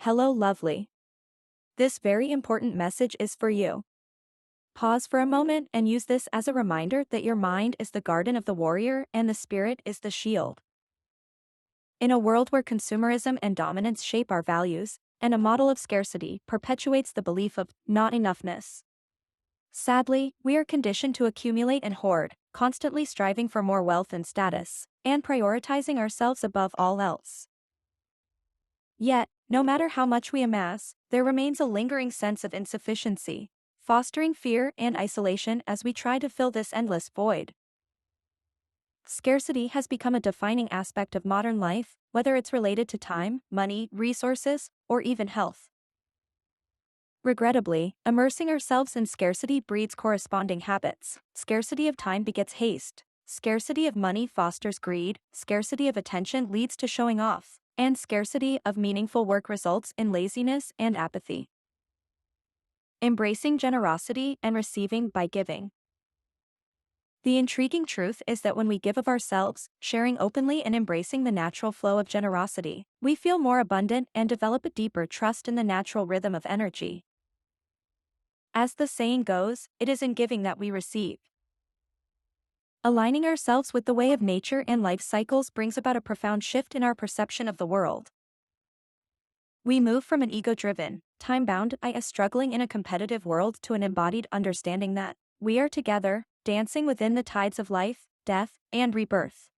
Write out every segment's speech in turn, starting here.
Hello, lovely. This very important message is for you. Pause for a moment and use this as a reminder that your mind is the garden of the warrior and the spirit is the shield. In a world where consumerism and dominance shape our values, and a model of scarcity perpetuates the belief of not enoughness. Sadly, we are conditioned to accumulate and hoard, constantly striving for more wealth and status, and prioritizing ourselves above all else. Yet, no matter how much we amass, there remains a lingering sense of insufficiency, fostering fear and isolation as we try to fill this endless void. Scarcity has become a defining aspect of modern life, whether it's related to time, money, resources, or even health. Regrettably, immersing ourselves in scarcity breeds corresponding habits. Scarcity of time begets haste. Scarcity of money fosters greed. Scarcity of attention leads to showing off. And scarcity of meaningful work results in laziness and apathy. Embracing generosity and receiving by giving. The intriguing truth is that when we give of ourselves, sharing openly and embracing the natural flow of generosity, we feel more abundant and develop a deeper trust in the natural rhythm of energy. As the saying goes, it is in giving that we receive. Aligning ourselves with the way of nature and life cycles brings about a profound shift in our perception of the world. We move from an ego-driven, time-bound struggling in a competitive world to an embodied understanding that we are together, dancing within the tides of life, death, and rebirth.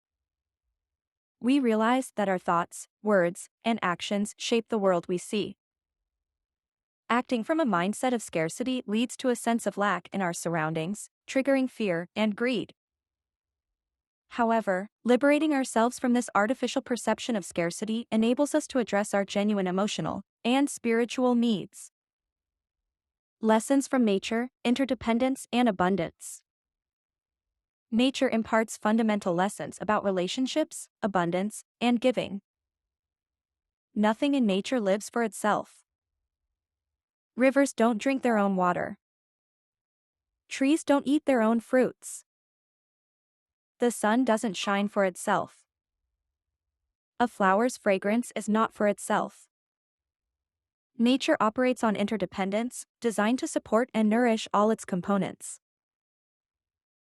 We realize that our thoughts, words, and actions shape the world we see. Acting from a mindset of scarcity leads to a sense of lack in our surroundings, triggering fear and greed. However, liberating ourselves from this artificial perception of scarcity enables us to address our genuine emotional and spiritual needs. Lessons from nature, interdependence, and abundance. Nature imparts fundamental lessons about relationships, abundance, and giving. Nothing in nature lives for itself. Rivers don't drink their own water. Trees don't eat their own fruits. The sun doesn't shine for itself. A flower's fragrance is not for itself. Nature operates on interdependence, designed to support and nourish all its components.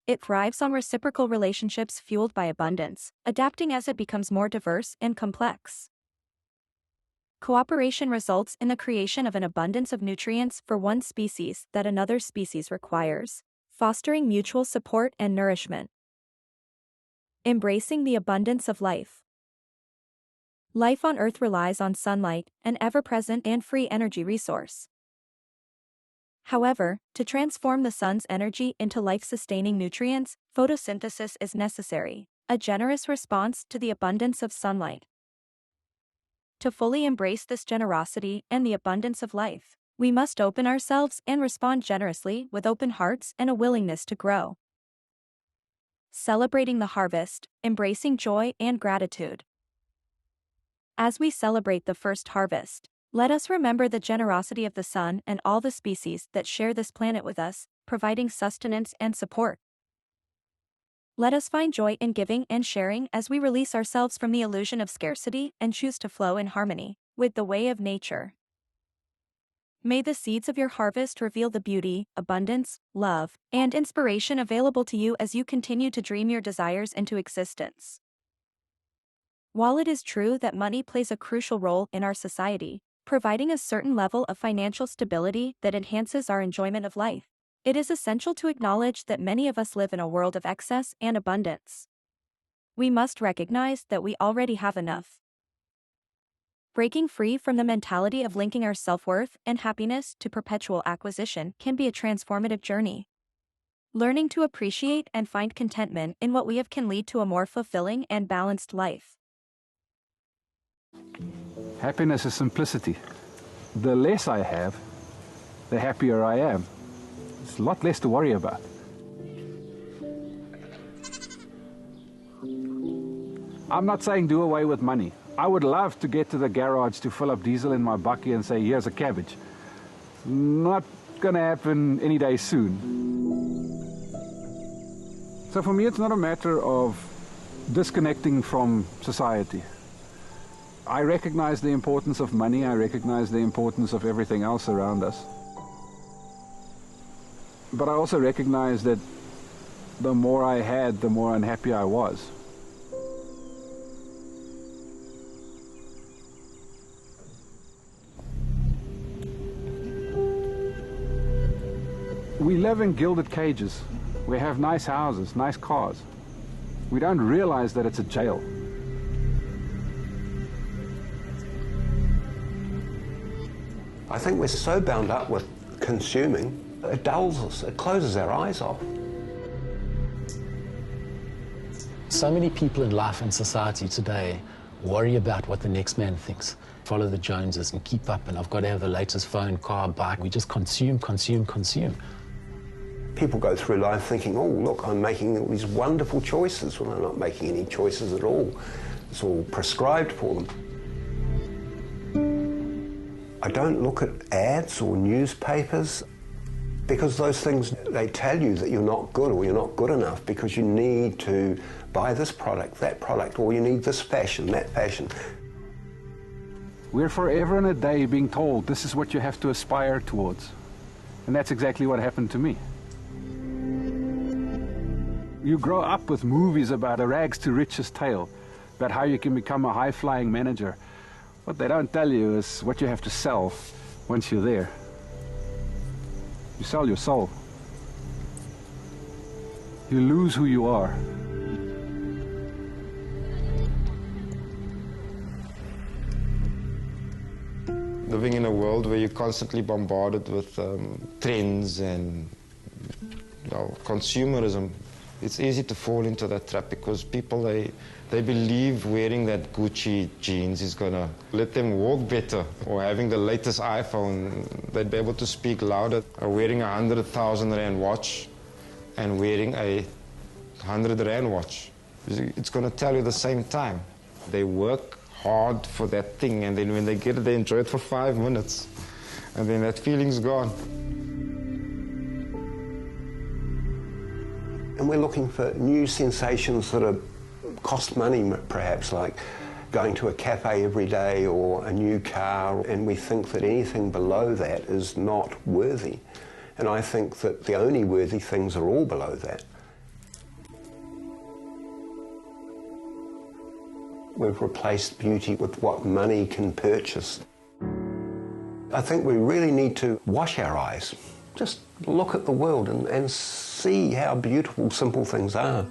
It thrives on reciprocal relationships fueled by abundance, adapting as it becomes more diverse and complex. Cooperation results in the creation of an abundance of nutrients for one species that another species requires, fostering mutual support and nourishment. Embracing the abundance of life. Life on Earth relies on sunlight, an ever-present and free energy resource. However, to transform the sun's energy into life-sustaining nutrients, photosynthesis is necessary, a generous response to the abundance of sunlight. To fully embrace this generosity and the abundance of life, we must open ourselves and respond generously with open hearts and a willingness to grow. Celebrating the harvest, embracing joy and gratitude. As we celebrate the first harvest, let us remember the generosity of the sun and all the species that share this planet with us, providing sustenance and support. Let us find joy in giving and sharing as we release ourselves from the illusion of scarcity and choose to flow in harmony with the way of nature. May the seeds of your harvest reveal the beauty, abundance, love, and inspiration available to you as you continue to dream your desires into existence. While it is true that money plays a crucial role in our society, providing a certain level of financial stability that enhances our enjoyment of life, it is essential to acknowledge that many of us live in a world of excess and abundance. We must recognize that we already have enough. Breaking free from the mentality of linking our self-worth and happiness to perpetual acquisition can be a transformative journey. Learning to appreciate and find contentment in what we have can lead to a more fulfilling and balanced life. Happiness is simplicity. The less I have, the happier I am. It's a lot less to worry about. I'm not saying do away with money. I would love to get to the garage to fill up diesel in my bucky and say, here's a cabbage. Not gonna happen any day soon. So for me, it's not a matter of disconnecting from society. I recognize the importance of money. I recognize the importance of everything else around us. But I also recognize that the more I had, the more unhappy I was. We live in gilded cages. We have nice houses, nice cars. We don't realize that it's a jail. I think we're so bound up with consuming, it dulls us, it closes our eyes off. So many people in life and society today worry about what the next man thinks. Follow the Joneses and keep up, and I've got to have the latest phone, car, bike. We just consume, consume, consume. People go through life thinking, oh, look, I'm making all these wonderful choices. Well, they're not making any choices at all. It's all prescribed for them. I don't look at ads or newspapers because those things, they tell you that you're not good or you're not good enough because you need to buy this product, that product, or you need this fashion, that fashion. We're forever and a day being told this is what you have to aspire towards. And that's exactly what happened to me. You grow up with movies about a rags to riches tale, about how you can become a high-flying manager. What they don't tell you is what you have to sell once you're there. You sell your soul. You lose who you are. Living in a world where you're constantly bombarded with trends and consumerism, it's easy to fall into that trap because people, they believe wearing that Gucci jeans is going to let them walk better, or having the latest iPhone, they'd be able to speak louder, or wearing a 100,000 Rand watch and wearing a 100 Rand watch. It's going to tell you the same time. They work hard for that thing, and then when they get it, they enjoy it for 5 minutes, and then that feeling's gone. And we're looking for new sensations that are cost money, perhaps, like going to a cafe every day or a new car, and we think that anything below that is not worthy. And I think that the only worthy things are all below that. We've replaced beauty with what money can purchase. I think we really need to wash our eyes. Just look at the world and see how beautiful simple things are.